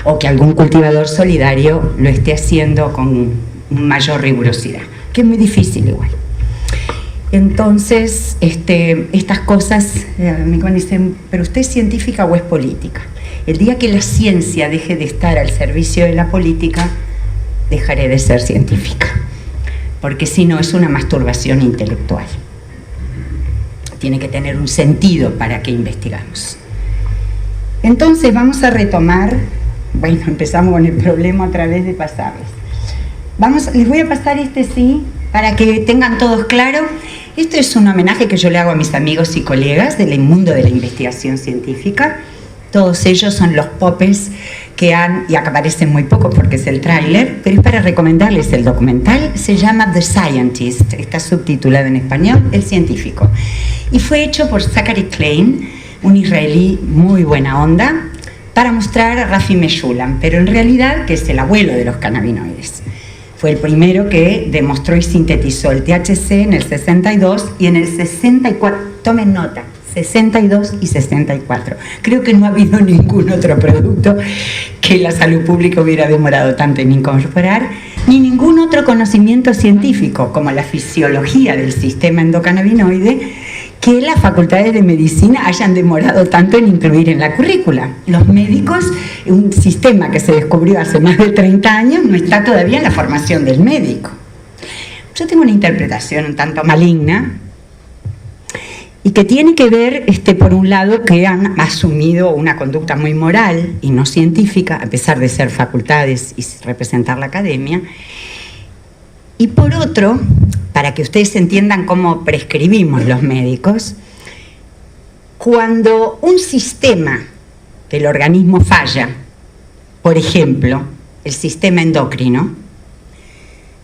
o que algún cultivador solidario lo esté haciendo con mayor rigurosidad, que es muy difícil igual. Entonces, estas cosas, me dicen, ¿pero usted es científica o es política? El día que la ciencia deje de estar al servicio de la política, dejaré de ser científica, porque si no es una masturbación intelectual. Tiene que tener un sentido para que investigamos. Entonces vamos a retomar, bueno, empezamos con el problema a través de pasarles. Les voy a pasar sí, para que tengan todos claro. Esto es un homenaje que yo le hago a mis amigos y colegas del mundo de la investigación científica. Todos ellos son los popes que y acá aparecen muy pocos porque es el tráiler, pero es para recomendarles el documental. Se llama The Scientist, está subtitulado en español, El Científico. Y fue hecho por Zachary Klein, un israelí muy buena onda, para mostrar a Rafi Meshulam, pero en realidad que es el abuelo de los cannabinoides. Fue el primero que demostró y sintetizó el THC en el 62 y en el 64, tomen nota, 62 y 64. Creo que no ha habido ningún otro producto que la salud pública hubiera demorado tanto en incorporar, ni ningún otro conocimiento científico, como la fisiología del sistema endocannabinoide, que las facultades de medicina hayan demorado tanto en incluir en la currícula. Los médicos, un sistema que se descubrió hace más de 30 años, no está todavía en la formación del médico. Yo tengo una interpretación un tanto maligna, y que tiene que ver, por un lado, que han asumido una conducta muy moral y no científica, a pesar de ser facultades y representar la academia, y por otro, para que ustedes entiendan cómo prescribimos los médicos, cuando un sistema del organismo falla, por ejemplo, el sistema endocrino,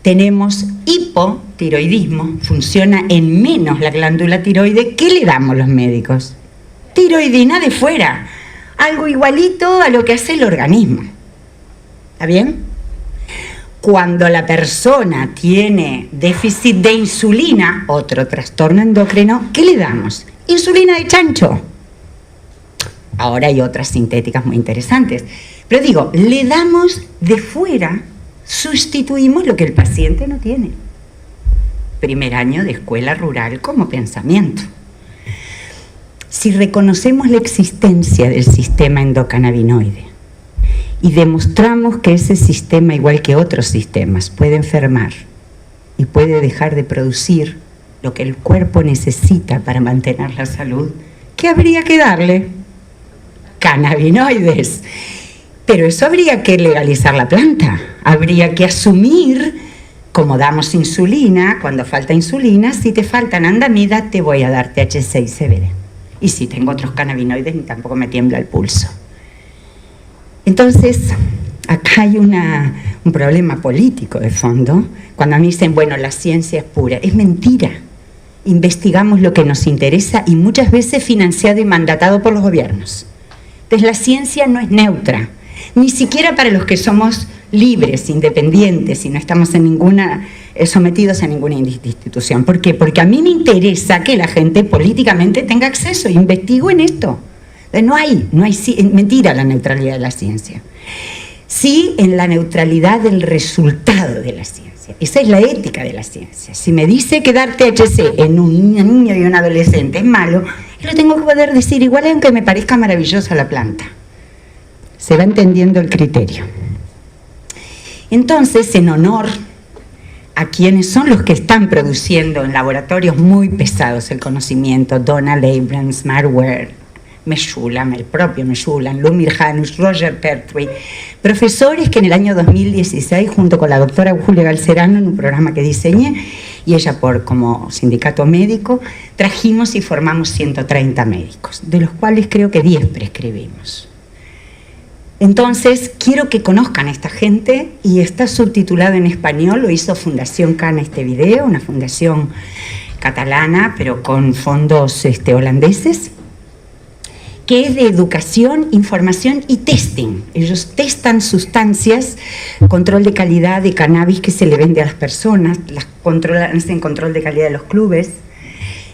tenemos hipotiroidismo, funciona en menos la glándula tiroide. ¿Qué le damos los médicos? Tiroidina de fuera, algo igualito a lo que hace el organismo. ¿Está bien? Cuando la persona tiene déficit de insulina, otro trastorno endocrino, ¿qué le damos? Insulina de chancho. Ahora hay otras sintéticas muy interesantes. Pero digo, le damos de fuera, sustituimos lo que el paciente no tiene. Primer año de escuela rural como pensamiento. Si reconocemos la existencia del sistema endocannabinoide y demostramos que ese sistema, igual que otros sistemas, puede enfermar y puede dejar de producir lo que el cuerpo necesita para mantener la salud, ¿qué habría que darle? Cannabinoides. Pero eso habría que legalizar la planta, habría que asumir, como damos insulina, cuando falta insulina, si te faltan andamida te voy a dar THC y CBD. Y si tengo otros cannabinoides, ni tampoco me tiembla el pulso. Entonces, acá hay un problema político de fondo. Cuando a mí dicen, bueno, la ciencia es pura, es mentira. Investigamos lo que nos interesa y muchas veces financiado y mandatado por los gobiernos. Entonces la ciencia no es neutra, ni siquiera para los que somos libres, independientes y no estamos sometidos a ninguna institución. ¿Por qué? Porque a mí me interesa que la gente políticamente tenga acceso. Investigo en esto. No hay mentira la neutralidad de la ciencia. Sí, en la neutralidad del resultado de la ciencia. Esa es la ética de la ciencia. Si me dice que dar THC en un niño y un adolescente es malo, yo lo tengo que poder decir igual aunque me parezca maravillosa la planta. Se va entendiendo el criterio. Entonces, en honor a quienes son los que están produciendo en laboratorios muy pesados el conocimiento, Donald Abrams, Mark Ware, Meshulam, el propio Meshulam, Lumir Hanus, Roger Pertwee, profesores que en el año 2016, junto con la doctora Julia Galcerano, en un programa que diseñé, y ella como sindicato médico, trajimos y formamos 130 médicos, de los cuales creo que 10 prescribimos. Entonces, quiero que conozcan a esta gente, y está subtitulado en español, lo hizo Fundación Cana este video, una fundación catalana, pero con fondos holandeses, que es de educación, información y testing. Ellos testan sustancias, control de calidad de cannabis que se le vende a las personas, hacen control de calidad de los clubes,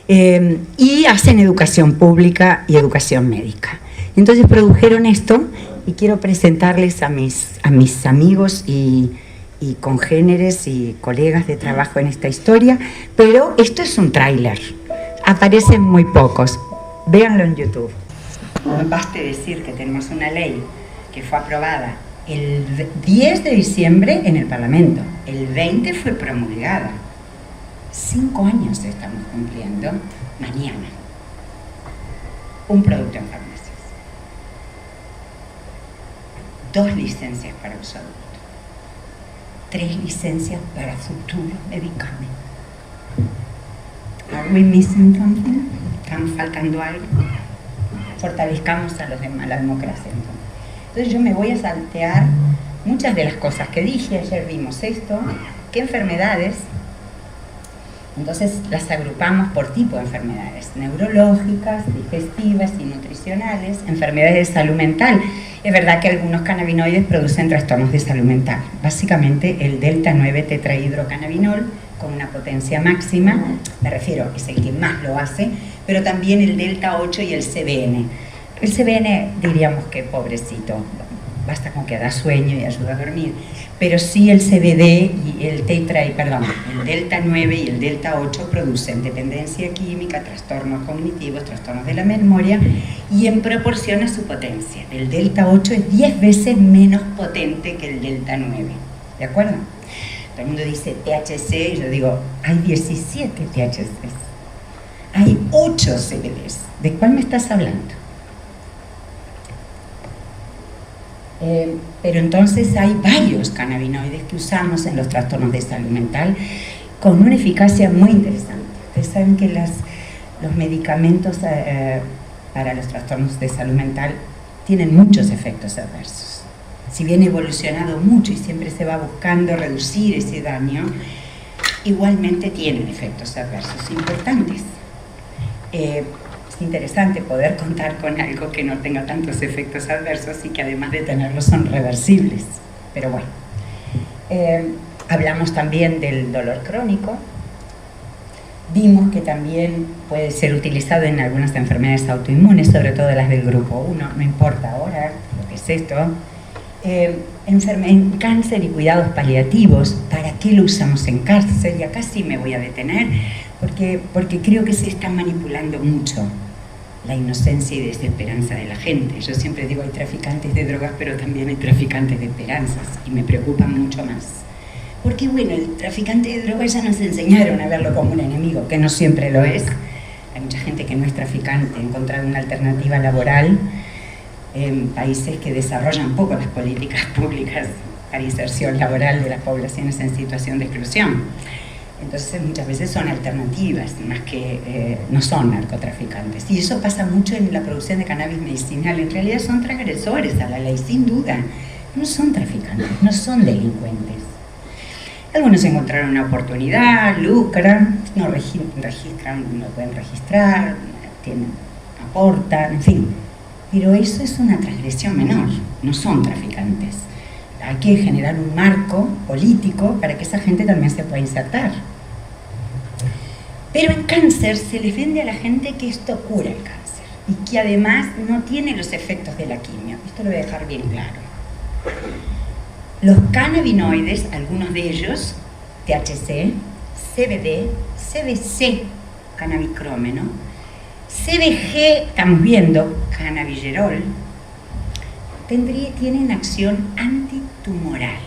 y hacen educación pública y educación médica. Entonces produjeron esto, y quiero presentarles a mis amigos y congéneres y colegas de trabajo en esta historia, pero esto es un tráiler, aparecen muy pocos, véanlo en YouTube. Baste decir que tenemos una ley que fue aprobada el 10 de diciembre en el Parlamento, el 20 fue promulgada, 5 años estamos cumpliendo mañana, un producto en farmacias, 2 licencias para uso adulto, 3 licencias para futuro medicamento. Are we missing something? ¿Estamos faltando algo? Fortalezcamos a los demás, la democracia. Entonces yo me voy a saltear muchas de las cosas que dije. Ayer vimos esto, qué enfermedades. Entonces las agrupamos por tipo de enfermedades: neurológicas, digestivas y nutricionales, enfermedades de salud mental. Es verdad que algunos cannabinoides producen trastornos de salud mental. Básicamente el delta 9 tetrahidrocannabinol, con una potencia máxima, me refiero, es el que más lo hace, pero también el delta 8 y el CBN. El CBN diríamos que pobrecito, basta con que da sueño y ayuda a dormir, pero sí el CBD y el el delta 9 y el delta 8 producen dependencia química, trastornos cognitivos, trastornos de la memoria, y en proporción a su potencia. El delta 8 es 10 veces menos potente que el delta 9, ¿de acuerdo? Todo el mundo dice THC, y yo digo, hay 17 THCs, hay 8 CBDs, ¿de cuál me estás hablando? Pero entonces hay varios cannabinoides que usamos en los trastornos de salud mental con una eficacia muy interesante. Ustedes saben que los medicamentos para los trastornos de salud mental tienen muchos efectos adversos. Si bien ha evolucionado mucho y siempre se va buscando reducir ese daño, igualmente tienen efectos adversos importantes. Es interesante poder contar con algo que no tenga tantos efectos adversos y que además de tenerlos son reversibles. Pero bueno, hablamos también del dolor crónico. Vimos que también puede ser utilizado en algunas enfermedades autoinmunes, sobre todo las del grupo 1, no importa ahora lo que es esto. En cáncer y cuidados paliativos, ¿para qué lo usamos en cáncer? Y acá sí me voy a detener, porque creo que se está manipulando mucho la inocencia y desesperanza de la gente. Yo siempre digo, hay traficantes de drogas, pero también hay traficantes de esperanzas, y me preocupan mucho más. Porque bueno, el traficante de drogas ya nos enseñaron a verlo como un enemigo, que no siempre lo es. Hay mucha gente que no es traficante, ha encontrado una alternativa laboral en países que desarrollan poco las políticas públicas para inserción laboral de las poblaciones en situación de exclusión. Entonces muchas veces son alternativas, más que no son narcotraficantes. Y eso pasa mucho en la producción de cannabis medicinal. En realidad son transgresores a la ley, sin duda. No son traficantes, no son delincuentes. Algunos encontraron una oportunidad, lucran, no registran, no pueden registrar, aportan, en fin. Pero eso es una transgresión menor, no son traficantes. Hay que generar un marco político para que esa gente también se pueda insertar. Pero en cáncer se les vende a la gente que esto cura el cáncer y que además no tiene los efectos de la quimio. Esto lo voy a dejar bien claro. Los cannabinoides, algunos de ellos, THC, CBD, CBC, cannabicrómeno, CBG, estamos viendo, cannabigerol, tienen acción antitumoral.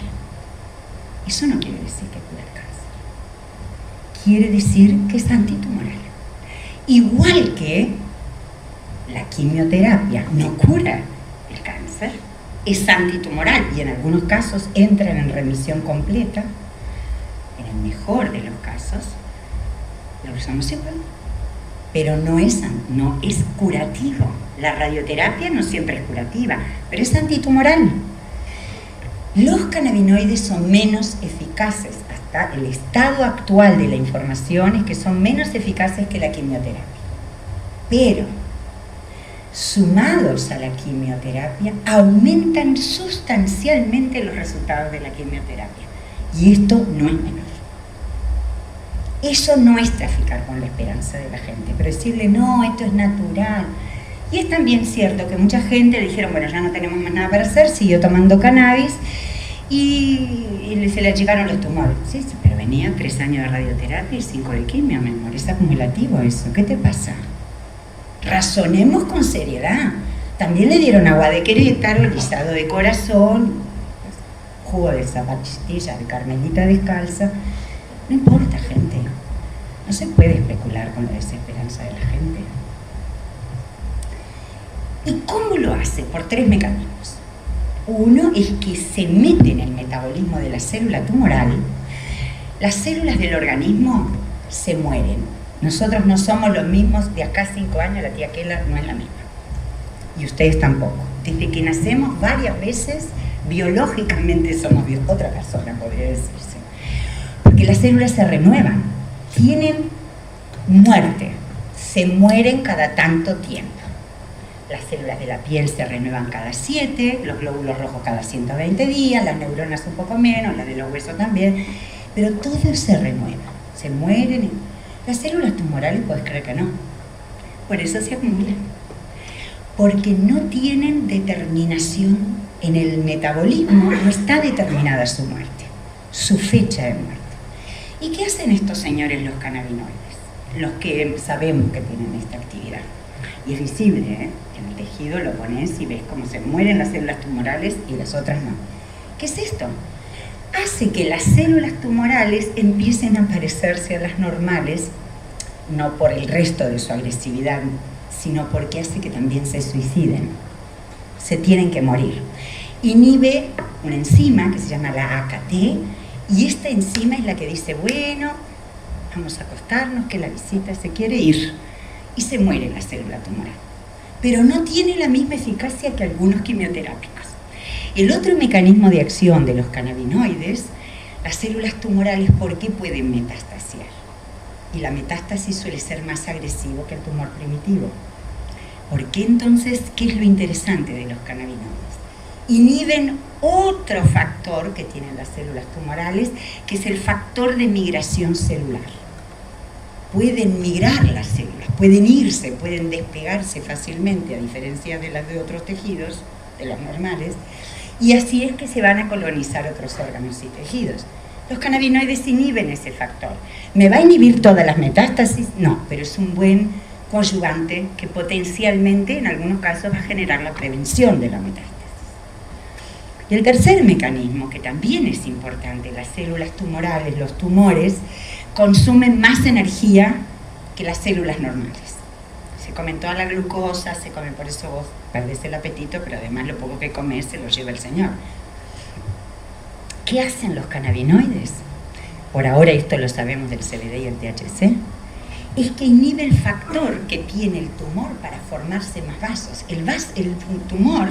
Eso no quiere decir que cura el cáncer. Quiere decir que es antitumoral. Igual que la quimioterapia no cura el cáncer, es antitumoral y en algunos casos entran en remisión completa. En el mejor de los casos, lo usamos igual. Pero no es curativo. La radioterapia no siempre es curativa, pero es antitumoral. Los cannabinoides son menos eficaces, hasta el estado actual de la información es que son menos eficaces que la quimioterapia. Pero, sumados a la quimioterapia, aumentan sustancialmente los resultados de la quimioterapia. Y esto no es menor. Eso no es traficar con la esperanza de la gente, pero decirle, no, esto es natural. Y es también cierto que mucha gente le dijeron, bueno, ya no tenemos más nada para hacer, siguió tomando cannabis y se le achicaron los tumores. Sí, pero venía 3 años de radioterapia y 5 de quimio, mi amor, es acumulativo eso, ¿qué te pasa? Razonemos con seriedad. También le dieron agua de Querétaro, lisado de corazón, jugo de zapatilla de Carmelita descalza. No importa, gente. No se puede especular con la desesperanza de la gente. ¿Y cómo lo hace? Por 3 mecanismos. Uno es que se mete en el metabolismo de la célula tumoral. Las células del organismo se mueren. Nosotros no somos los mismos de acá 5 años, la tía Kela no es la misma. Y ustedes tampoco. Desde que nacemos varias veces, biológicamente somos otra persona, podría decirse. Porque las células se renuevan, tienen muerte, se mueren cada tanto tiempo. Las células de la piel se renuevan cada 7, los glóbulos rojos cada 120 días, las neuronas un poco menos, las de los huesos también, pero todo se renueva, se mueren. Las células tumorales, puedes creer que no, por eso se acumulan, porque no tienen determinación en el metabolismo, no está determinada su muerte, su fecha de muerte. ¿Y qué hacen estos señores los cannabinoides? Los que sabemos que tienen esta actividad. Y es visible, ¿eh? En el tejido lo pones y ves cómo se mueren las células tumorales y las otras no. ¿Qué es esto? Hace que las células tumorales empiecen a parecerse a las normales, no por el resto de su agresividad, sino porque hace que también se suiciden. Se tienen que morir. Inhibe una enzima que se llama la AKT, y esta enzima es la que dice, bueno, vamos a acostarnos, que la visita se quiere ir. Y se muere la célula tumoral. Pero no tiene la misma eficacia que algunos quimioterápicos. El otro mecanismo de acción de los cannabinoides, las células tumorales, ¿por qué pueden metastasiar? Y la metástasis suele ser más agresivo que el tumor primitivo. ¿Por qué entonces? ¿Qué es lo interesante de los cannabinoides? Inhiben otro factor que tienen las células tumorales, que es el factor de migración celular. Pueden migrar las células, pueden irse, pueden despegarse fácilmente, a diferencia de las de otros tejidos, de los normales, y así es que se van a colonizar otros órganos y tejidos. Los cannabinoides inhiben ese factor. ¿Me va a inhibir todas las metástasis? No, pero es un buen coadyuvante que potencialmente en algunos casos va a generar la prevención de la metástasis. Y el tercer mecanismo, que también es importante, las células tumorales, los tumores, consumen más energía que las células normales. Se comen toda la glucosa, se comen, por eso vos perdés el apetito, pero además lo poco que comes se lo lleva el Señor. ¿Qué hacen los cannabinoides? Por ahora esto lo sabemos del CBD y el THC. Es que inhibe el factor que tiene el tumor para formarse más vasos. El tumor,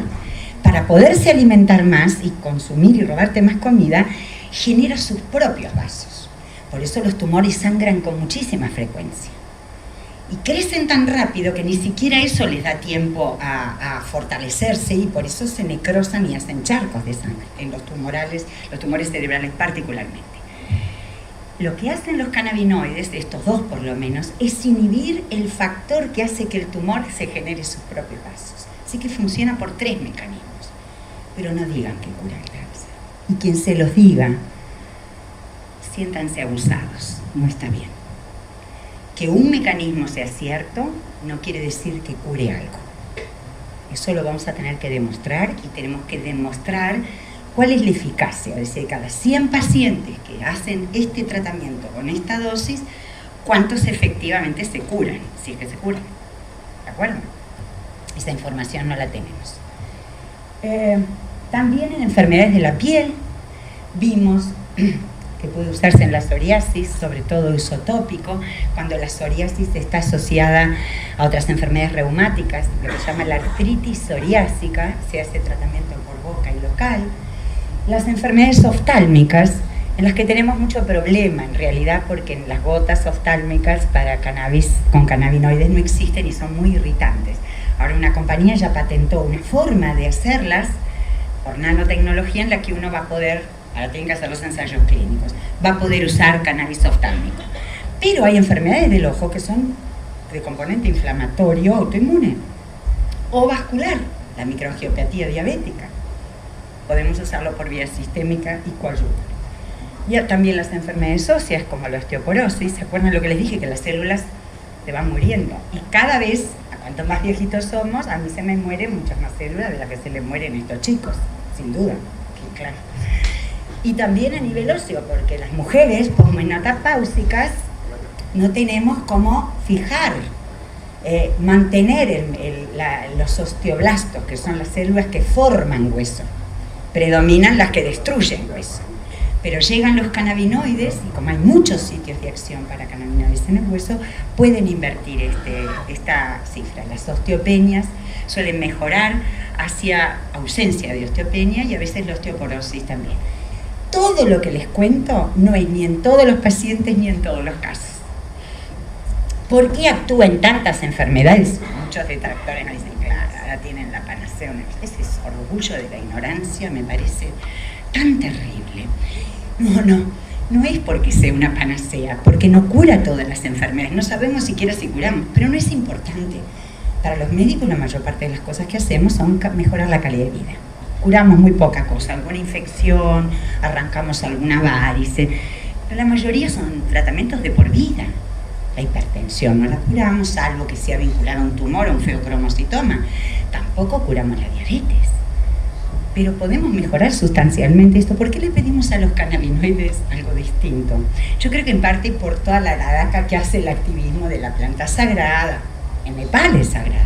para poderse alimentar más y consumir y robarte más comida, genera sus propios vasos. Por eso los tumores sangran con muchísima frecuencia. Y crecen tan rápido que ni siquiera eso les da tiempo a fortalecerse, y por eso se necrosan y hacen charcos de sangre en los tumores cerebrales particularmente. Lo que hacen los cannabinoides, estos dos por lo menos, es inhibir el factor que hace que el tumor se genere sus propios vasos. Así que funciona por 3 mecanismos. Pero no digan que cura el cáncer. Y quien se los diga, siéntanse abusados, no está bien. Que un mecanismo sea cierto no quiere decir que cure algo. Eso lo vamos a tener que demostrar, y tenemos que demostrar cuál es la eficacia. Es decir, cada 100 pacientes que hacen este tratamiento con esta dosis, cuántos efectivamente se curan, si es que se curan. ¿De acuerdo? Esa información no la tenemos. También en enfermedades de la piel vimos que puede usarse en la psoriasis, sobre todo uso tópico, cuando la psoriasis está asociada a otras enfermedades reumáticas, lo que se llama la artritis psoriásica, se hace tratamiento por boca y local. Las enfermedades oftálmicas, en las que tenemos mucho problema en realidad, porque las gotas oftálmicas para cannabis con cannabinoides no existen y son muy irritantes. Ahora una compañía ya patentó una forma de hacerlas por nanotecnología en la que uno va a poder, ahora tienen que hacer los ensayos clínicos, va a poder usar cannabis oftálmico. Pero hay enfermedades del ojo que son de componente inflamatorio autoinmune. o vascular, la microangiopatía diabética. Podemos usarlo por vía sistémica y coadyuvar. Y también las enfermedades óseas, como la osteoporosis. ¿Se acuerdan lo que les dije? Que las células se van muriendo. Y cada vez, a cuanto más viejitos somos, a mí se me mueren muchas más células de las que se les mueren a estos chicos, sin duda, que claro. Y también a nivel óseo, porque las mujeres posmenopáusicas no tenemos cómo fijar, mantener los osteoblastos, que son las células que forman hueso. Predominan las que destruyen hueso. Pero llegan los cannabinoides, y como hay muchos sitios de acción para cannabinoides en el hueso, pueden invertir esta cifra. Las osteopenias suelen mejorar hacia ausencia de osteopenia y a veces la osteoporosis también. Todo lo que les cuento no es ni en todos los pacientes ni en todos los casos. ¿Por qué actúa en tantas enfermedades? Muchos detractores me dicen, claro, ahora tienen la panacea. Ese orgullo de la ignorancia me parece tan terrible. No es porque sea una panacea, porque no cura todas las enfermedades. No sabemos siquiera si curamos, pero no es importante. Para los médicos la mayor parte de las cosas que hacemos son mejorar la calidad de vida. Curamos muy poca cosa, alguna infección, arrancamos alguna varice, pero la mayoría son tratamientos de por vida. La hipertensión no la curamos, salvo que sea vinculada a un tumor o un feocromocitoma. Tampoco curamos la diabetes. Pero podemos mejorar sustancialmente esto. ¿Por qué le pedimos a los cannabinoides algo distinto? Yo creo que en parte por toda la ladaca que hace el activismo de la planta sagrada. En Nepal es sagrada.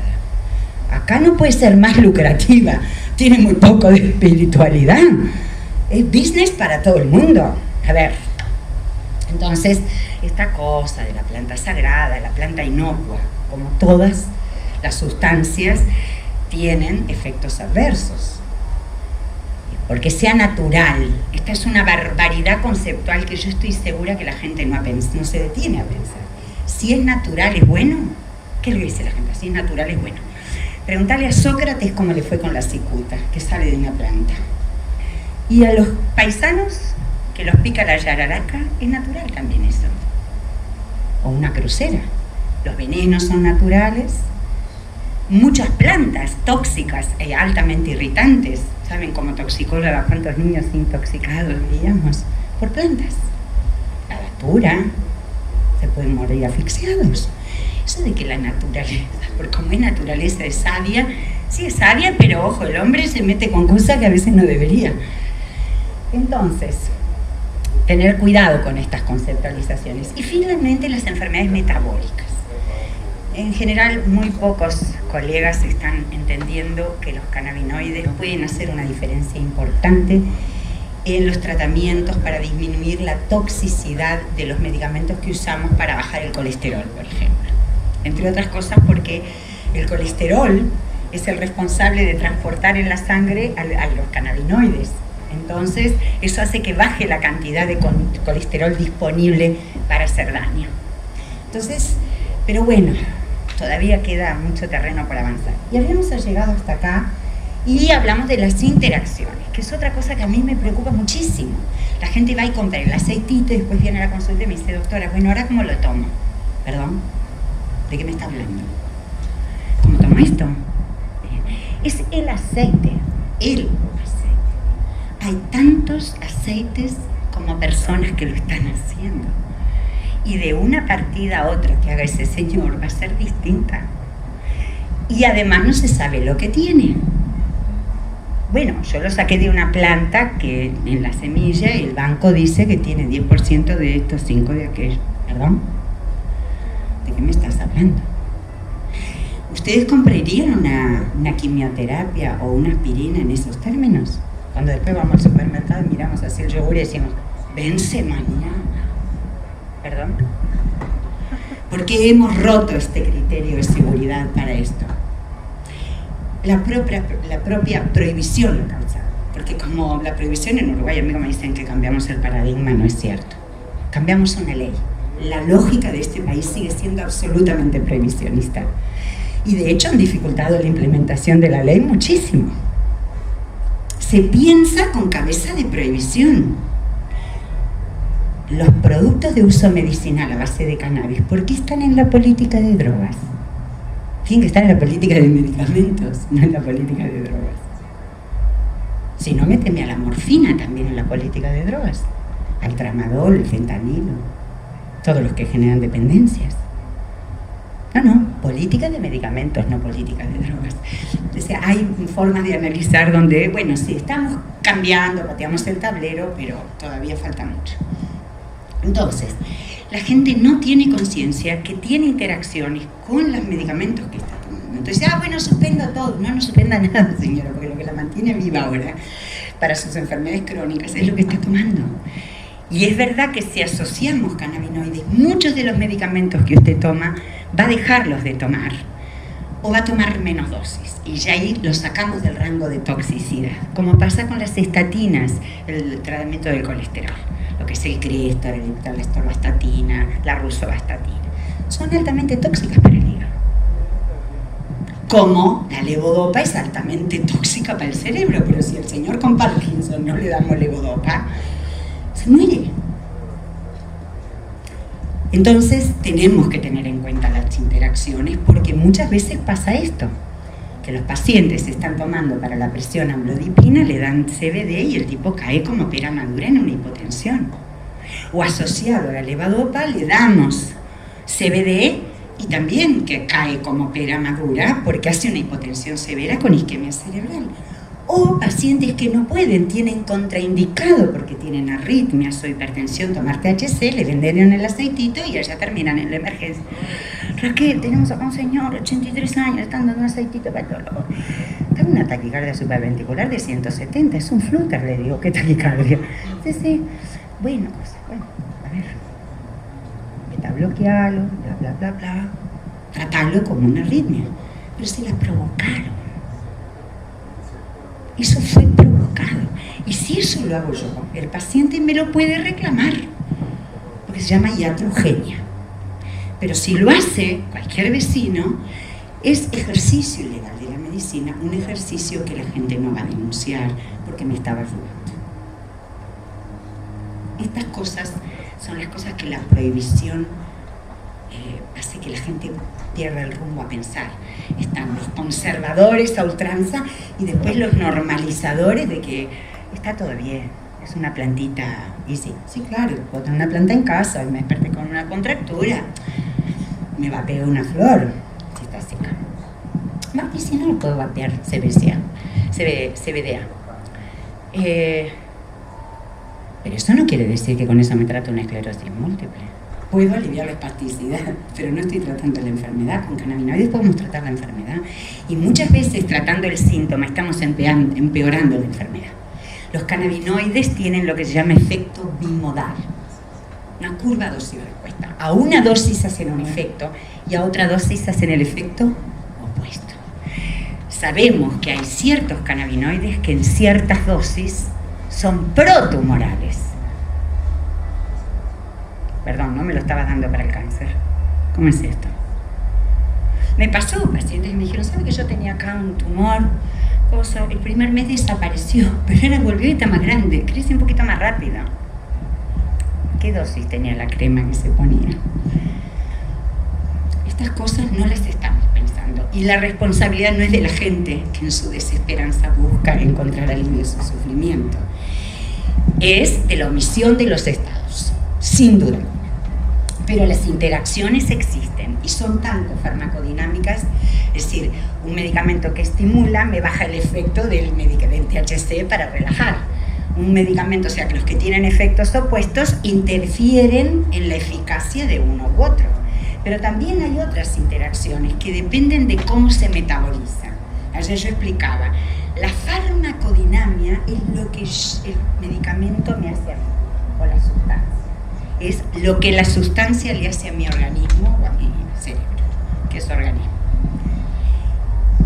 Acá no puede ser más lucrativa. Tiene muy poco de espiritualidad. Es business para todo el mundo. A ver, entonces, esta cosa de la planta sagrada, la planta inocua, como todas las sustancias, tienen efectos adversos. Porque sea natural. Esta es una barbaridad conceptual que yo estoy segura que la gente no se detiene a pensar. Si es natural, ¿es bueno? ¿Qué le dice la gente? Si es natural, es bueno. Preguntarle a Sócrates cómo le fue con la cicuta, que sale de una planta. Y a los paisanos que los pica la yararaca, es natural también eso. O una crucera. Los venenos son naturales. Muchas plantas tóxicas e altamente irritantes. ¿Saben como toxicóloga cuántos niños intoxicados veíamos? Por plantas. La datura, se pueden morir asfixiados. Eso de que la naturaleza, porque como es naturaleza es sabia, sí es sabia, pero ojo, el hombre se mete con cosas que a veces no debería. Entonces, tener cuidado con estas conceptualizaciones. Y finalmente las enfermedades metabólicas. En general, muy pocos colegas están entendiendo que los cannabinoides pueden hacer una diferencia importante en los tratamientos para disminuir la toxicidad de los medicamentos que usamos para bajar el colesterol, por ejemplo. Entre otras cosas porque el colesterol es el responsable de transportar en la sangre a los cannabinoides. Entonces, eso hace que baje la cantidad de colesterol disponible para hacer daño. Entonces, pero bueno, todavía queda mucho terreno por avanzar. Y habíamos llegado hasta acá y hablamos de las interacciones, que es otra cosa que a mí me preocupa muchísimo. La gente va y compra el aceitito y después viene a la consulta y me dice, doctora, bueno, ¿ahora cómo lo tomo? ¿Perdón? ¿De qué me está hablando? ¿Cómo tomo esto? Es el aceite, el aceite. Hay tantos aceites como personas que lo están haciendo. Y de una partida a otra que haga ese señor va a ser distinta. Y además no se sabe lo que tiene. Bueno, yo lo saqué de una planta que en la semilla el banco dice que tiene 10% de esto, 5% de aquello. ¿Perdón? ¿De qué me estás hablando? ¿Ustedes comprarían una quimioterapia o una aspirina en esos términos? Cuando después vamos al supermercado y miramos hacia el yogur y decimos, vence mañana. ¿Perdón? ¿Por qué hemos roto este criterio de seguridad para esto? La propia prohibición lo causa. Porque como la prohibición en Uruguay, amigos me dicen que cambiamos el paradigma, no es cierto. Cambiamos una ley. La lógica de este país sigue siendo absolutamente prohibicionista. Y de hecho han dificultado la implementación de la ley muchísimo. Se piensa con cabeza de prohibición. Los productos de uso medicinal a base de cannabis, ¿por qué están en la política de drogas? tienen que estar en la política de medicamentos, no en la política de drogas. Si no, méteme a la morfina también en la política de drogas, al tramadol, el fentanilo, todos los que generan dependencias. No, política de medicamentos, no política de drogas. O sea, hay formas de analizar donde, bueno, sí, estamos cambiando, pateamos el tablero, pero todavía falta mucho. Entonces, la gente no tiene conciencia que tiene interacciones con los medicamentos que está tomando. Entonces, bueno, suspendo todo. No suspenda nada, señora, porque lo que la mantiene viva ahora para sus enfermedades crónicas es lo que está tomando. Y es verdad que si asociamos cannabinoides, muchos de los medicamentos que usted toma va a dejarlos de tomar o va a tomar menos dosis y ya ahí los sacamos del rango de toxicidad, como pasa con las estatinas, el tratamiento del colesterol, lo que es el Crestor, la atorvastatina, la rosuvastatina, son altamente tóxicas para el hígado. Como la levodopa es altamente tóxica para el cerebro, pero si al señor con Parkinson no le damos levodopa, se muere. Entonces tenemos que tener en cuenta las interacciones porque muchas veces pasa esto, que los pacientes están tomando para la presión amlodipina, le dan CBD y el tipo cae como pera madura en una hipotensión. O asociado a la levodopa le damos CBD y también que cae como pera madura porque hace una hipotensión severa con isquemia cerebral. O pacientes que no pueden, tienen contraindicado porque tienen arritmias o hipertensión, tomar THC, le envenenan el aceitito y allá terminan en la emergencia. Raquel, tenemos acá un señor, 83 años, está dando un aceitito para el dolor. Está con una taquicardia supraventricular de 170, es un flúter, le digo, ¿qué taquicardia? Sí, bueno, a ver, beta bloquealo, bla, tratarlo como una arritmia, pero se la provocaron. Eso fue provocado. Y si eso lo hago yo, el paciente me lo puede reclamar, porque se llama iatrogenia. Pero si lo hace cualquier vecino, es ejercicio ilegal de la medicina, un ejercicio que la gente no va a denunciar porque me estaba robando. Estas cosas son las cosas que la prohibición hace que la gente pierda el rumbo a pensar. Están los conservadores a ultranza y después los normalizadores de que está todo bien, es una plantita. Y sí, claro, puedo tener una planta en casa y me desperté con una contractura, me va a pegar una flor si está seca. Y si no, lo puedo vapear CBDA. Pero eso no quiere decir que con eso me trato una esclerosis múltiple. Puedo aliviar la espasticidad, pero no estoy tratando la enfermedad. Con cannabinoides podemos tratar la enfermedad. Y muchas veces tratando el síntoma estamos empeorando la enfermedad. Los cannabinoides tienen lo que se llama efecto bimodal. Una curva dosis-respuesta. A una dosis hacen un efecto y a otra dosis hacen el efecto opuesto. Sabemos que hay ciertos cannabinoides que en ciertas dosis son protumorales. Perdón, no me lo estaba dando para el cáncer. ¿Cómo es esto? Me pasó, pacientes me dijeron, ¿sabe que yo tenía acá un tumor? El primer mes desapareció, pero ahora volvió y está más grande, crece un poquito más rápido. ¿Qué dosis tenía la crema que se ponía? Estas cosas no las estamos pensando. Y la responsabilidad no es de la gente que en su desesperanza busca encontrar alivio de su sufrimiento. Es de la omisión de los estados. Sin duda. Pero las interacciones existen y son tanto farmacodinámicas, es decir, un medicamento que estimula me baja el efecto del THC para relajar. Un medicamento, o sea que los que tienen efectos opuestos interfieren en la eficacia de uno u otro. Pero también hay otras interacciones que dependen de cómo se metabolizan. Ayer yo explicaba, la farmacodinamia es lo que el medicamento me hace a mí, o la sustancia. Es lo que la sustancia le hace a mi organismo o a mi cerebro, que es organismo.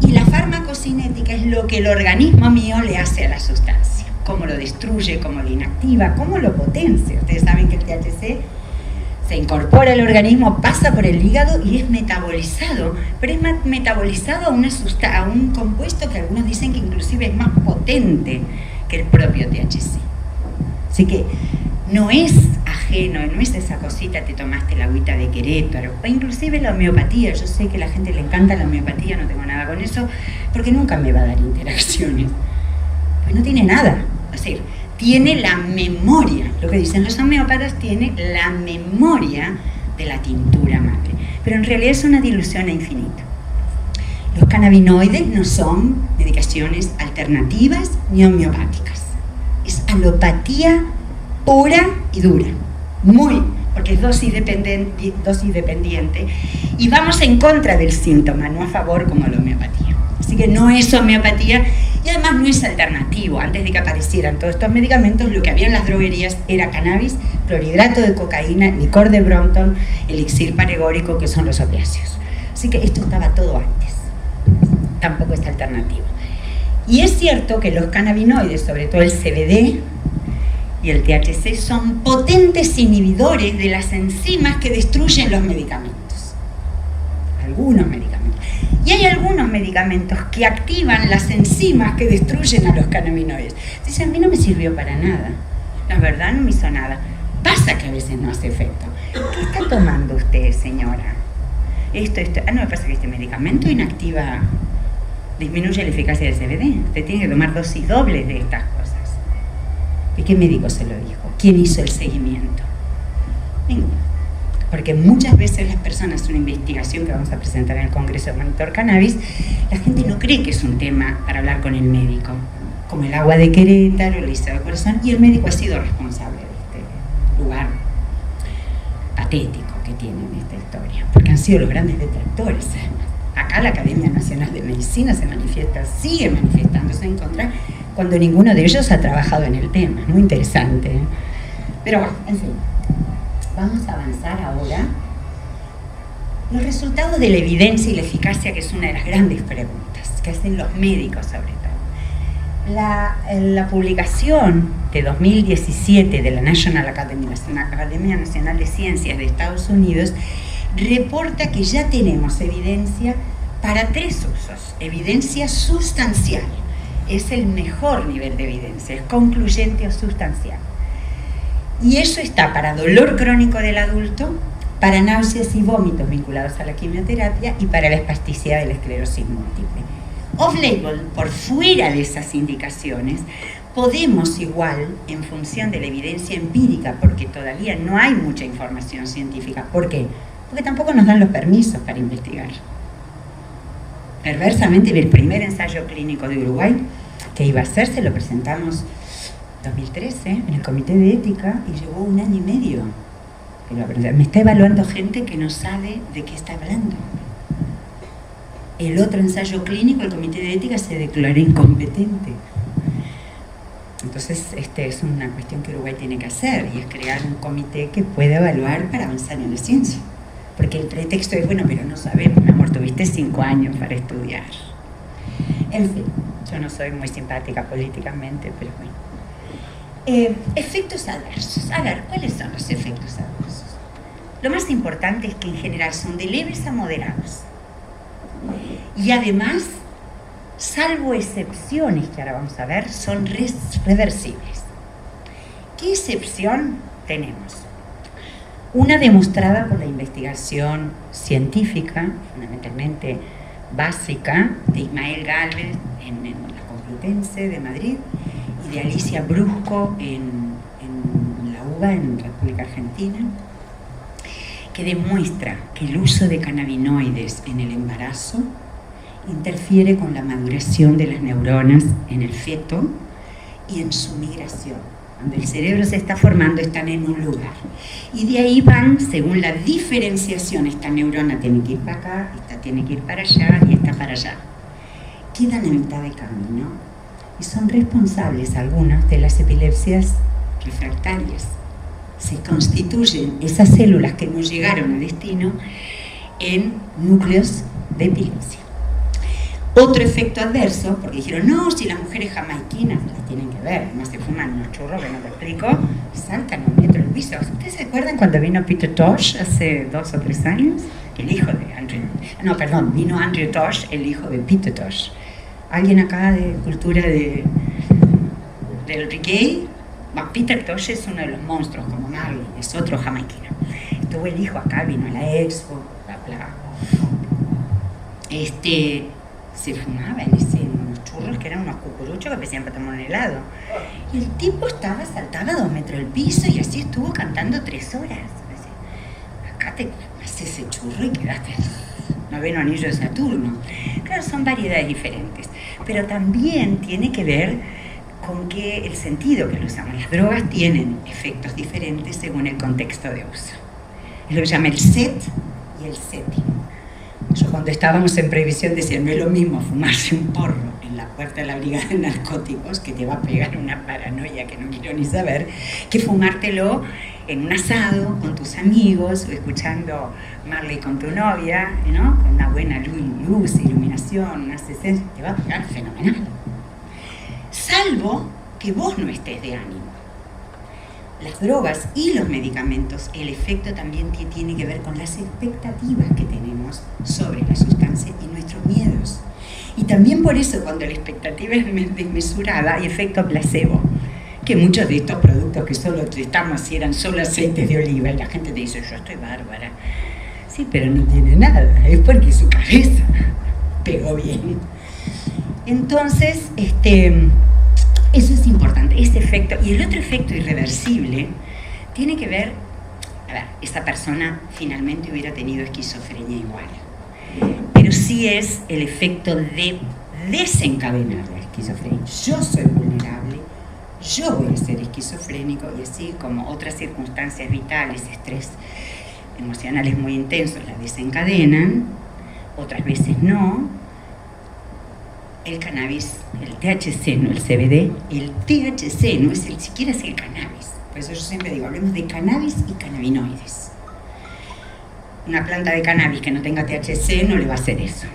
Y la farmacocinética es lo que el organismo mío le hace a la sustancia. Cómo lo destruye, cómo lo inactiva, cómo lo potencia. Ustedes saben que el THC se incorpora al organismo, pasa por el hígado y es metabolizado. Pero es metabolizado a un compuesto que algunos dicen que inclusive es más potente que el propio THC. Así que no es ajeno, no es esa cosita, te tomaste la agüita de Querétaro, o inclusive la homeopatía. Yo sé que a la gente le encanta la homeopatía, no tengo nada con eso, porque nunca me va a dar interacciones. Pues no tiene nada, es decir, tiene la memoria, lo que dicen los homeópatas, tiene la memoria de la tintura madre, pero en realidad es una dilución a infinito. Los cannabinoides no son medicaciones alternativas ni homeopáticas, es alopatía pura y dura, porque es dosis dependiente, y vamos en contra del síntoma, no a favor como la homeopatía. Así que no es homeopatía y además no es alternativo. Antes de que aparecieran todos estos medicamentos, lo que había en las droguerías era cannabis, clorhidrato de cocaína, licor de Brompton, elixir paregórico, que son los opiáceos. Así que esto estaba todo antes, tampoco es alternativo. Y es cierto que los cannabinoides, sobre todo el CBD y el THC, son potentes inhibidores de las enzimas que destruyen los medicamentos. Algunos medicamentos. Y hay algunos medicamentos que activan las enzimas que destruyen a los cannabinoides. Dicen, a mí no me sirvió para nada. La verdad no me hizo nada. Pasa que a veces no hace efecto. ¿Qué está tomando usted, señora? Esto. No, me pasa que este medicamento inactiva, disminuye la eficacia del CBD. Usted tiene que tomar dosis dobles de estas cosas. ¿Y qué médico se lo dijo? ¿Quién hizo el seguimiento? Ninguno. Porque muchas veces las personas, una investigación que vamos a presentar en el Congreso de Monitor Cannabis, la gente no cree que es un tema para hablar con el médico, como el agua de Querétaro, el listado de corazón, y el médico ha sido responsable de este lugar patético que tiene en esta historia, porque han sido los grandes detractores. Acá la Academia Nacional de Medicina se manifiesta, sigue manifestándose en contra, cuando ninguno de ellos ha trabajado en el tema. Es muy interesante, ¿eh? Pero bueno, en fin. Vamos a avanzar ahora. Los resultados de la evidencia y la eficacia, que es una de las grandes preguntas que hacen los médicos sobre todo. La publicación de 2017 de la National Academy, la Academia Nacional de Ciencias de Estados Unidos, reporta que ya tenemos evidencia para 3 usos. Evidencia sustancial, es el mejor nivel de evidencia, es concluyente o sustancial. Y eso está para dolor crónico del adulto, para náuseas y vómitos vinculados a la quimioterapia y para la espasticidad de la esclerosis múltiple. Off-label, por fuera de esas indicaciones, podemos igual, en función de la evidencia empírica, porque todavía no hay mucha información científica. ¿Por qué? Porque tampoco nos dan los permisos para investigar. Perversamente, el primer ensayo clínico de Uruguay que iba a hacerse, lo presentamos 2013 en el Comité de Ética y llevó 1 año y medio. Me está evaluando gente que no sabe de qué está hablando. El otro ensayo clínico, el Comité de Ética se declaró incompetente. Entonces, es una cuestión que Uruguay tiene que hacer, y es crear un comité que pueda evaluar para avanzar en la ciencia. Porque el pretexto es, bueno, pero no sabemos, mi amor, tuviste 5 años para estudiar. En fin, yo no soy muy simpática políticamente, pero bueno. Efectos adversos. A ver, ¿cuáles son los efectos adversos? Lo más importante es que en general son de leves a moderados. Y además, salvo excepciones que ahora vamos a ver, son reversibles. ¿Qué excepción tenemos? Una demostrada por la investigación científica, fundamentalmente básica, de Ismael Gálvez en la Complutense de Madrid, y de Alicia Brusco en la UBA, en República Argentina, que demuestra que el uso de cannabinoides en el embarazo interfiere con la maduración de las neuronas en el feto y en su migración. Cuando el cerebro se está formando, están en un lugar. Y de ahí van, según la diferenciación, esta neurona tiene que ir para acá, esta tiene que ir para allá y esta para allá. Quedan a mitad de camino y son responsables algunas de las epilepsias refractarias. Se constituyen esas células que no llegaron a destino en núcleos de epilepsia. Otro efecto adverso, porque dijeron, no, si las mujeres jamaiquinas las tienen que ver, además se fuman unos churros que no te explico, saltan 1 metro el piso. ¿Ustedes se acuerdan cuando vino Peter Tosh hace 2 o 3 años? El hijo de Andrew, vino Andrew Tosh, el hijo de Peter Tosh. ¿Alguien acá de cultura del reggae? Bueno, Peter Tosh es uno de los monstruos, como Marley, es otro jamaiquino. Tuvo el hijo acá, vino a la expo, bla, bla. Se fumaba en unos churros que eran unos cucuruchos que parecían para tomar un helado. Y el tipo saltaba a 2 metros del piso y así estuvo cantando 3 horas. Acá te haces ese churro y quedaste noveno anillo de Saturno. Claro, son variedades diferentes, pero también tiene que ver con que el sentido que lo usamos. Las drogas tienen efectos diferentes según el contexto de uso. Es lo que se llama el set y el setting. Yo cuando estábamos en previsión decía, no es lo mismo fumarse un porro en la puerta de la brigada de narcóticos, que te va a pegar una paranoia que no quiero ni saber, que fumártelo en un asado con tus amigos o escuchando Marley con tu novia, ¿no? Con una buena luz, iluminación, una esencia, te va a pegar fenomenal. Salvo que vos no estés de ánimo. Las drogas y los medicamentos, el efecto también tiene que ver con las expectativas que tenemos sobre la sustancia y nuestros miedos. Y también por eso, cuando la expectativa es desmesurada, hay efecto placebo. Que muchos de estos productos que solo testamos si eran solo aceites de oliva, y la gente te dice, yo estoy bárbara. Sí, pero no tiene nada, es porque su cabeza pegó bien. Entonces, eso es importante, ese efecto. Y el otro efecto irreversible tiene que ver, esa persona finalmente hubiera tenido esquizofrenia igual. Pero sí es el efecto de desencadenar la esquizofrenia. Yo soy vulnerable, yo voy a ser esquizofrénico, y así como otras circunstancias vitales, estrés emocionales muy intensos la desencadenan, otras veces no. El cannabis, el THC, no el CBD, el THC no es siquiera es el cannabis. Por eso yo siempre digo, hablemos de cannabis y cannabinoides. Una planta de cannabis que no tenga THC no le va a hacer eso.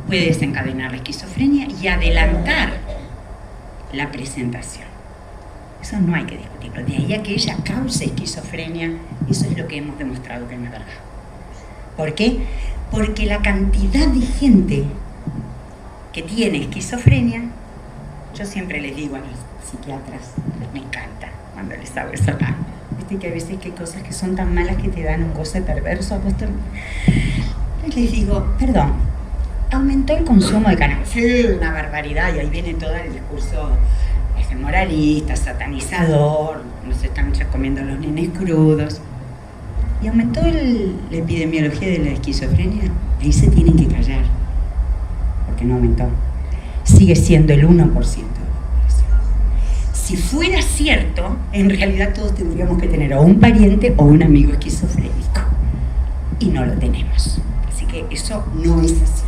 Puede desencadenar la esquizofrenia y adelantar la presentación. Eso no hay que discutirlo. De ahí a que ella cause esquizofrenia, eso es lo que hemos demostrado que no es verdad. ¿Por qué? Porque la cantidad de gente que tiene esquizofrenia, yo siempre les digo a los psiquiatras, me encanta cuando les hago eso acá. Viste que a veces hay cosas que son tan malas que te dan un goce perverso. Les digo, perdón, aumentó el consumo de cannabis. Sí, una barbaridad, y ahí viene todo el discurso moralista, satanizador, nos están comiendo los nenes crudos. Y aumentó la epidemiología de la esquizofrenia. Ahí se tienen que callar, porque no aumentó. Sigue siendo el 1% de la población. Si fuera cierto, en realidad todos tendríamos que tener o un pariente o un amigo esquizofrénico. Y no lo tenemos. Así que eso no es así.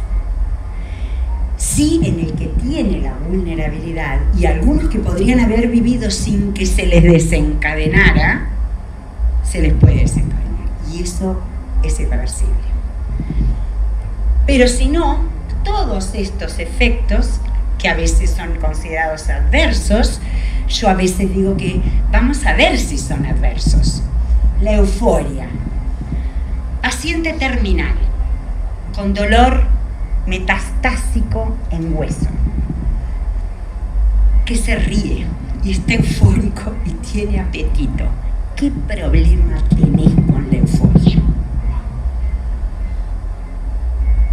Sí, en el que tiene la vulnerabilidad, y algunos que podrían haber vivido sin que se les desencadenara, se les puede desencadenar. Y eso es irreversible. Pero si no, todos estos efectos, que a veces son considerados adversos, yo a veces digo que vamos a ver si son adversos. La euforia. Paciente terminal, con dolor metastásico en hueso, que se ríe y está eufórico y tiene apetito. ¿Qué problema tenés con la euforia?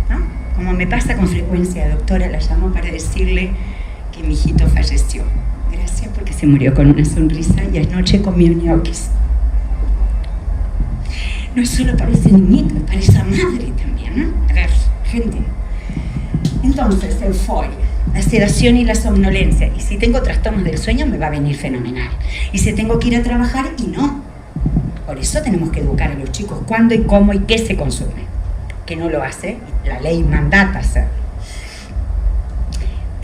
¿No? Como me pasa con frecuencia, doctora, la llamo para decirle que mi hijito falleció. Gracias, porque se murió con una sonrisa y anoche comió ñoquis. No es solo para ese niñito, es para esa madre también, ¿no? A ver, gente. Entonces, euforia, la sedación y la somnolencia. Y si tengo trastornos del sueño, me va a venir fenomenal. Y si tengo que ir a trabajar, y no. Por eso tenemos que educar a los chicos cuándo y cómo y qué se consume. Que no lo hace, la ley mandata hacerlo.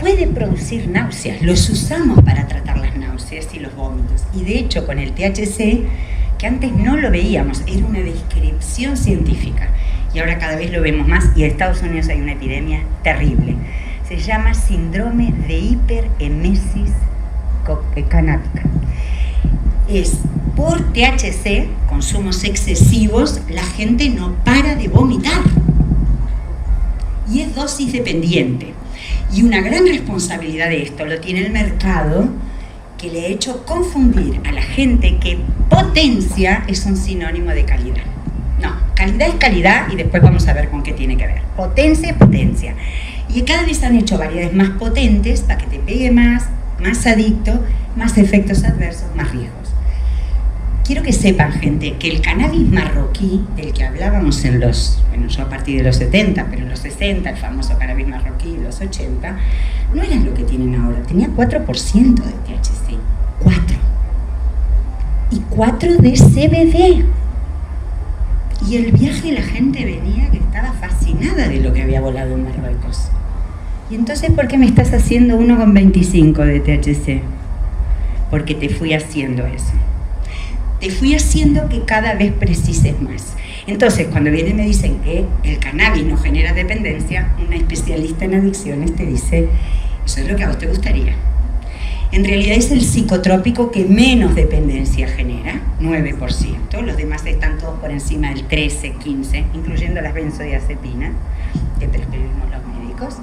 Puede producir náuseas, los usamos para tratar las náuseas y los vómitos. Y de hecho, con el THC, que antes no lo veíamos, era una descripción científica. Y ahora cada vez lo vemos más, y en Estados Unidos hay una epidemia terrible. Se llama síndrome de hiperemesis canábica. Es por THC, consumos excesivos, la gente no para de vomitar. Y es dosis dependiente. Y una gran responsabilidad de esto lo tiene el mercado que le ha hecho confundir a la gente que potencia es un sinónimo de calidad. No, calidad es calidad y después vamos a ver con qué tiene que ver. Potencia es potencia. Y cada vez han hecho variedades más potentes para que te pegue más adicto, más efectos adversos, más riesgos. Quiero que sepan, gente, que el cannabis marroquí, del que hablábamos yo a partir de los 70, pero en los 60, el famoso cannabis marroquí, en los 80, no era lo que tienen ahora, tenía 4% de THC, 4. Y 4 de CBD. Y el viaje, la gente venía que estaba fascinada de lo que había volado en Marruecos. Y entonces, ¿por qué me estás haciendo 1,25 de THC? Porque te fui haciendo eso. Te fui haciendo que cada vez precises más. Entonces, cuando vienen y me dicen que el cannabis no genera dependencia, una especialista en adicciones te dice, eso es lo que a vos te gustaría. En realidad es el psicotrópico que menos dependencia genera, 9%. Los demás están todos por encima del 13, 15, incluyendo las benzodiazepinas, que prescribimos los médicos.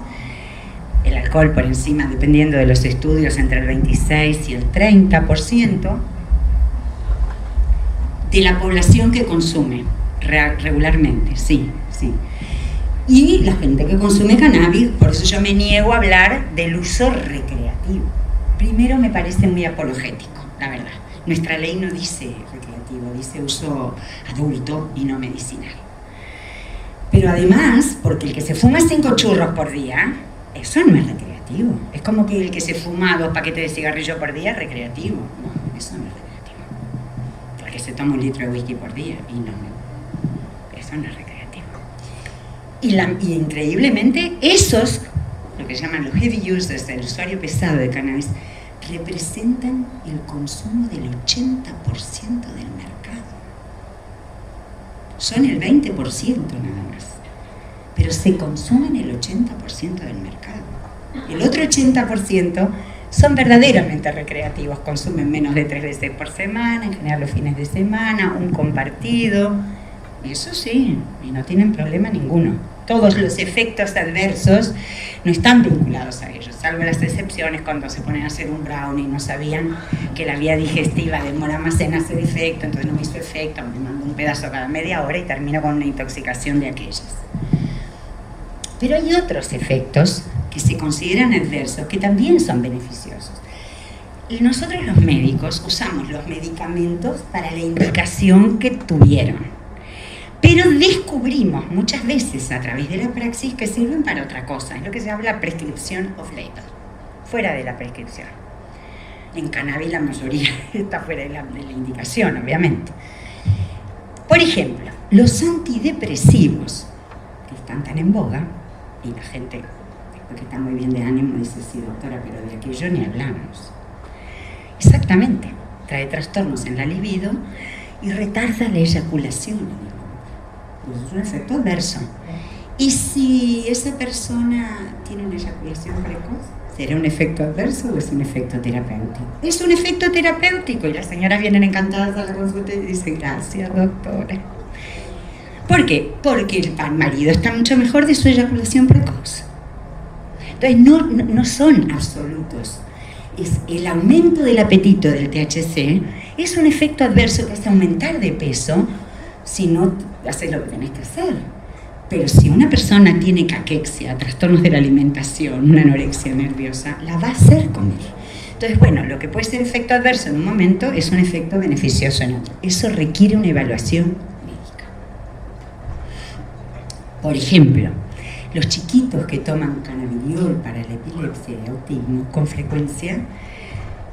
El alcohol por encima, dependiendo de los estudios, entre el 26 y el 30%. De la población que consume regularmente, sí. Y la gente que consume cannabis, por eso yo me niego a hablar del uso recreativo. Primero, me parece muy apologético, la verdad. Nuestra ley no dice recreativo, dice uso adulto y no medicinal. Pero además, porque el que se fuma 5 churros por día, eso no es recreativo. Es como que el que se fuma 2 paquetes de cigarrillo por día es recreativo. No, eso no es recreativo. Que se toma 1 litro de whisky por día y no, eso no es recreativo. Y increíblemente esos, lo que llaman los heavy users, el usuario pesado de cannabis, representan el consumo del 80% del mercado. Son el 20% nada más, pero se consumen el 80% del mercado. El otro 80% son verdaderamente recreativos, consumen menos de 3 veces por semana, en general los fines de semana, un compartido, eso sí, y no tienen problema ninguno. Todos los efectos adversos no están vinculados a ellos, salvo las excepciones cuando se ponen a hacer un brownie y no sabían que la vía digestiva demora más en hacer efecto, entonces no me hizo efecto, me mando un pedazo cada media hora y termino con una intoxicación de aquellas. Pero hay otros efectos que se consideran adversos, que también son beneficiosos. Y nosotros los médicos usamos los medicamentos para la indicación que tuvieron. Pero descubrimos muchas veces a través de la praxis que sirven para otra cosa. Es lo que se habla prescripción off-label, fuera de la prescripción. En cannabis la mayoría está fuera de la indicación, obviamente. Por ejemplo, los antidepresivos, que están tan en boga, y la gente, después que está muy bien de ánimo, dice, sí, doctora, pero de aquello ni hablamos. Exactamente, trae trastornos en la libido y retarda la eyaculación. Es un efecto adverso. Y si esa persona tiene una eyaculación precoz, ¿será un efecto adverso o es un efecto terapéutico? Es un efecto terapéutico y las señoras vienen encantadas a la consulta y dicen, gracias, doctora. ¿Por qué? Porque el marido está mucho mejor de su eyaculación precoz. Entonces no son absolutos. Es el aumento del apetito del THC es un efecto adverso que hace aumentar de peso si no haces lo que tenés que hacer. Pero si una persona tiene caquexia, trastornos de la alimentación, una anorexia nerviosa, la va a hacer comer. Entonces, bueno, lo que puede ser efecto adverso en un momento es un efecto beneficioso en otro. Eso requiere una evaluación médica. Por ejemplo, los chiquitos que toman cannabidiol para la epilepsia y autismo con frecuencia,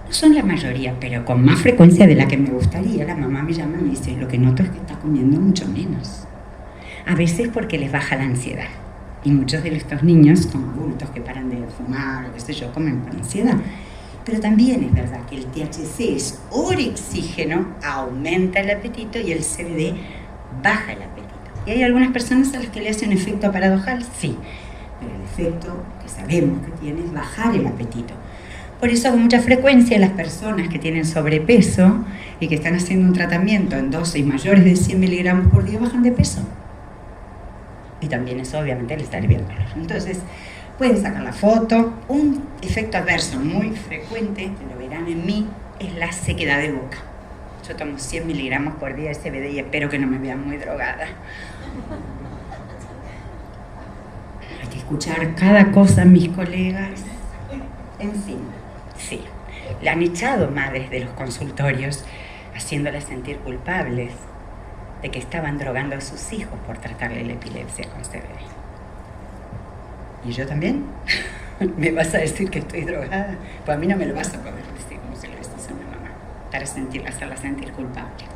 no son la mayoría, pero con más frecuencia de la que me gustaría. La mamá me llama y me dice, lo que noto es que está comiendo mucho menos. A veces porque les baja la ansiedad. Y muchos de estos niños, como adultos que paran de fumar o qué sé yo, comen por ansiedad. Pero también es verdad que el THC es orexígeno, aumenta el apetito, y el CBD baja el apetito. ¿Y hay algunas personas a las que le hace un efecto paradojal? Sí, pero el efecto que sabemos que tiene es bajar el apetito. Por eso con mucha frecuencia las personas que tienen sobrepeso y que están haciendo un tratamiento en dosis mayores de 100 miligramos por día bajan de peso. Y también eso obviamente le está aliviando. Entonces, pueden sacar la foto. Un efecto adverso muy frecuente, que lo verán en mí, es la sequedad de boca. Yo tomo 100 miligramos por día de CBD y espero que no me vean muy drogada. Hay que escuchar cada cosa, mis colegas. En fin, sí. Le han echado madres de los consultorios, haciéndolas sentir culpables de que estaban drogando a sus hijos por tratarle la epilepsia con CBD. ¿Y yo también? ¿Me vas a decir que estoy drogada? Pues a mí no me lo vas a poder decir como se lo decís a una mamá, para hacerla sentir culpable.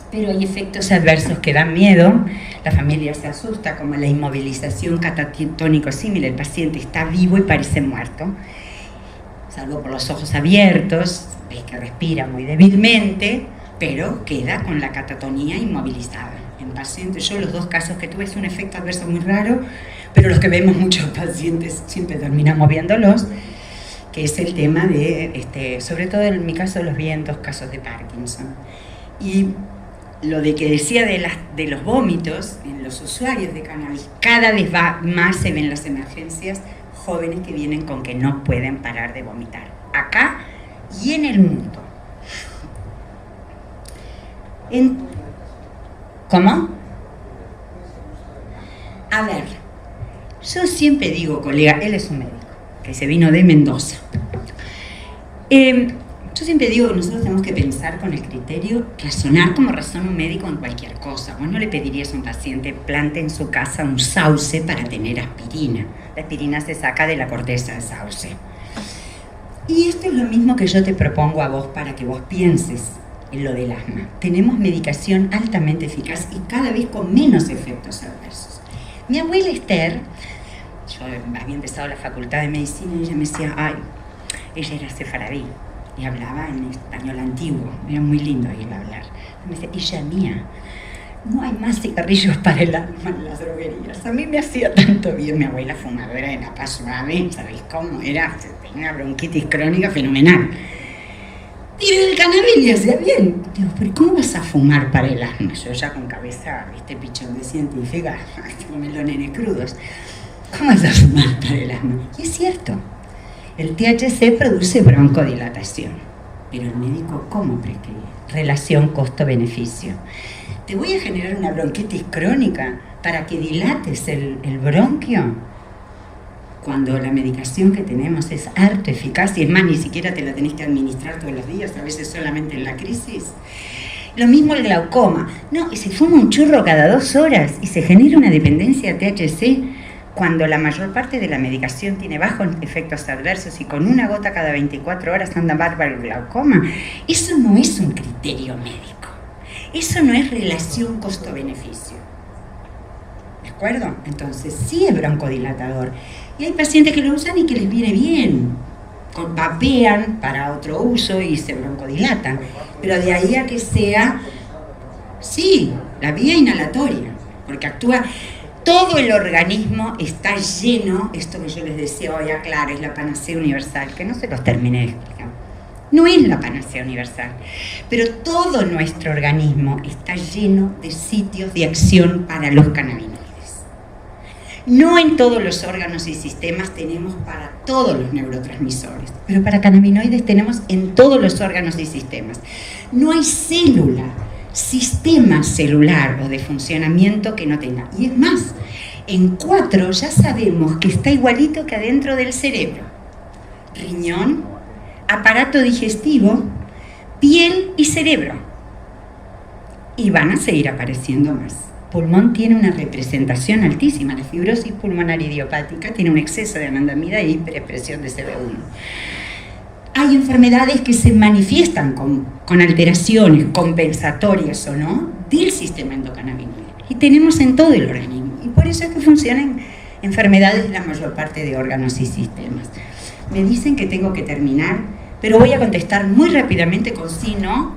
Pero hay efectos adversos que dan miedo, la familia se asusta, como la inmovilización catatónico-símil, el paciente está vivo y parece muerto, salvo por los ojos abiertos, ves que respira muy débilmente, pero queda con la catatonía inmovilizada. En pacientes, yo los 2 casos que tuve es un efecto adverso muy raro, pero los que vemos muchos pacientes siempre terminamos viéndolos, que es el tema de, sobre todo en mi caso los vi en 2 casos de Parkinson. Y lo de que decía de los vómitos en los usuarios de cannabis, cada vez más se ven las emergencias jóvenes que vienen con que no pueden parar de vomitar, acá y en el mundo. ¿Cómo? A ver, yo siempre digo, colega, él es un médico, que se vino de Mendoza. Yo siempre digo que nosotros tenemos que pensar con el criterio, razonar como razona un médico en cualquier cosa. Vos no le pedirías a un paciente plante en su casa un sauce para tener aspirina. La aspirina se saca de la corteza del sauce. Y esto es lo mismo que yo te propongo a vos para que vos pienses en lo del asma. Tenemos medicación altamente eficaz y cada vez con menos efectos adversos. Mi abuela Esther, yo había empezado la facultad de medicina y ella me decía, ella era sefaradí y hablaba en español antiguo, era muy lindo oírla hablar. Me decía, hija mía, no hay más cigarrillos para el alma en las droguerías. A mí me hacía tanto bien. Mi abuela fumadora de la paz suave, ¿sabéis cómo? Tenía una bronquitis crónica fenomenal. Y el cannabis le hacía bien. Digo, pero ¿cómo vas a fumar para el asma? Yo ya con cabeza, pichón de científica, como los nenes crudos. ¿Cómo vas a fumar para el asma? Y es cierto, el THC produce broncodilatación. Pero el médico, ¿cómo prescribe? Relación costo-beneficio. Te voy a generar una bronquitis crónica para que dilates el bronquio, cuando la medicación que tenemos es harto eficaz y es más, ni siquiera te la tenés que administrar todos los días, a veces solamente en la crisis. Lo mismo el glaucoma. No, y se fuma un churro cada 2 horas y se genera una dependencia a THC cuando la mayor parte de la medicación tiene bajos efectos adversos y con 1 gota cada 24 horas anda bárbaro el glaucoma. Eso no es un criterio médico. Eso no es relación costo-beneficio. ¿De acuerdo? Entonces sí es broncodilatador. Y hay pacientes que lo usan y que les viene bien. Vapean para otro uso y se broncodilatan. Pero de ahí a que sea, sí, la vía inhalatoria. Porque actúa, todo el organismo está lleno, esto que yo les decía hoy, claro, es la panacea universal, que no se los terminé de explicar. No es la panacea universal, pero todo nuestro organismo está lleno de sitios de acción para los cannabinoides. No en todos los órganos y sistemas tenemos para todos los neurotransmisores, pero para cannabinoides tenemos en todos los órganos y sistemas. No hay célula, sistema celular o de funcionamiento que no tenga. Y es más, en 4 ya sabemos que está igualito que adentro del cerebro. Riñón, aparato digestivo, piel y cerebro. Y van a seguir apareciendo más. Pulmón tiene una representación altísima. La fibrosis pulmonar idiopática tiene un exceso de anandamida e hiperexpresión de CB1. Hay enfermedades que se manifiestan con alteraciones compensatorias o no del sistema endocannabinoide. Y tenemos en todo el organismo. Y por eso es que funcionan enfermedades de la mayor parte de órganos y sistemas. Me dicen que tengo que terminar, pero voy a contestar muy rápidamente con sí, no,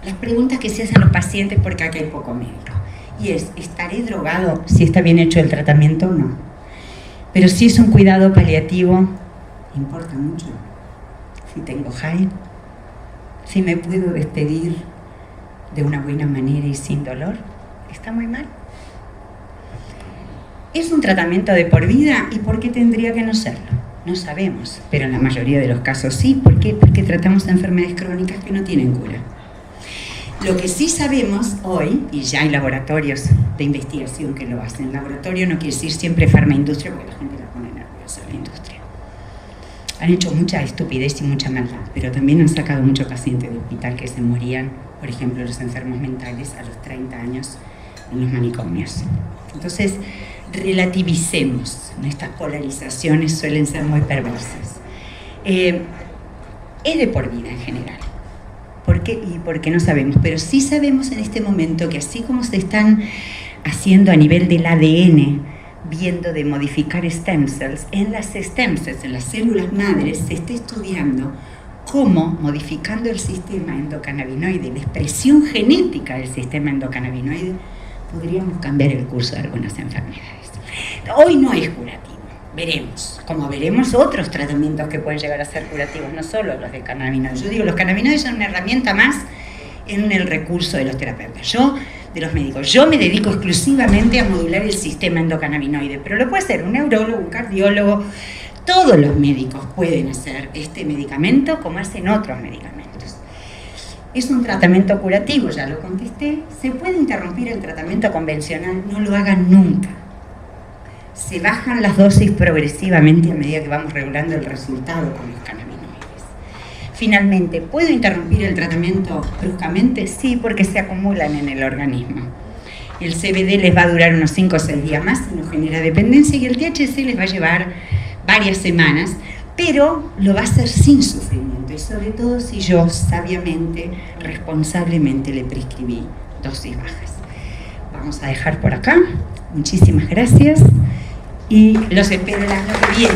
las preguntas que se hacen los pacientes porque aquí hay poco médico. Y es, ¿estaré drogado si está bien hecho el tratamiento o no? Pero si es un cuidado paliativo, importa mucho. Si tengo high, si me puedo despedir de una buena manera y sin dolor, está muy mal. ¿Es un tratamiento de por vida? ¿Y por qué tendría que no serlo? No sabemos, pero en la mayoría de los casos sí. ¿Por qué? Porque tratamos enfermedades crónicas que no tienen cura. Lo que sí sabemos hoy, y ya hay laboratorios de investigación que lo hacen, laboratorio no quiere decir siempre farmaindustria, porque la gente la pone nerviosa la industria. Han hecho mucha estupidez y mucha maldad, pero también han sacado muchos pacientes de hospital que se morían, por ejemplo, los enfermos mentales a los 30 años en los manicomios. Entonces, relativicemos. Estas polarizaciones suelen ser muy perversas. Es de por vida en general. ¿Por qué? Y porque no sabemos, pero sí sabemos en este momento que así como se están haciendo a nivel del ADN, viendo de modificar stem cells, en las stem cells, en las células madres, se está estudiando cómo, modificando el sistema endocannabinoide, la expresión genética del sistema endocannabinoide, podríamos cambiar el curso de algunas enfermedades. Hoy no es curativo. Veremos, como veremos otros tratamientos que pueden llegar a ser curativos, no solo los de cannabinoides. Yo digo, los cannabinoides son una herramienta más en el recurso de los terapeutas, de los médicos. Yo me dedico exclusivamente a modular el sistema endocannabinoide, pero lo puede hacer un neurólogo, un cardiólogo. Todos los médicos pueden hacer este medicamento como hacen otros medicamentos. Es un tratamiento curativo, ya lo contesté. ¿Se puede interrumpir el tratamiento convencional? No lo hagan nunca. Se bajan las dosis progresivamente a medida que vamos regulando el resultado con los cannabinoides. Finalmente, ¿puedo interrumpir el tratamiento bruscamente? Sí, porque se acumulan en el organismo. El CBD les va a durar unos 5 o 6 días más, no genera dependencia, y el THC les va a llevar varias semanas, pero lo va a hacer sin sufrimiento, y sobre todo si yo sabiamente, responsablemente le prescribí dosis bajas. Vamos a dejar por acá. Muchísimas gracias y los espero el año que viene.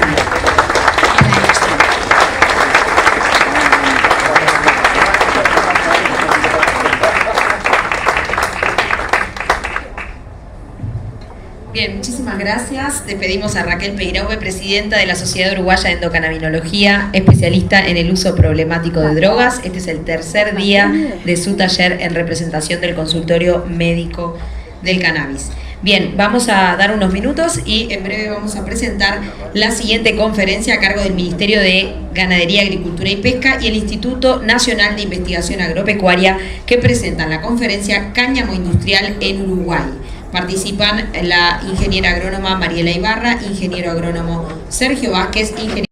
Bien, muchísimas gracias. Despedimos a Raquel Peiraube, presidenta de la Sociedad Uruguaya de Endocannabinología, especialista en el uso problemático de drogas. Este es el tercer día de su taller en representación del consultorio médico del cannabis. Bien, vamos a dar unos minutos y en breve vamos a presentar la siguiente conferencia a cargo del Ministerio de Ganadería, Agricultura y Pesca y el Instituto Nacional de Investigación Agropecuaria, que presentan la conferencia Cáñamo Industrial en Uruguay. Participan la ingeniera agrónoma Mariela Ibarra, ingeniero agrónomo Sergio Vázquez, ingeniero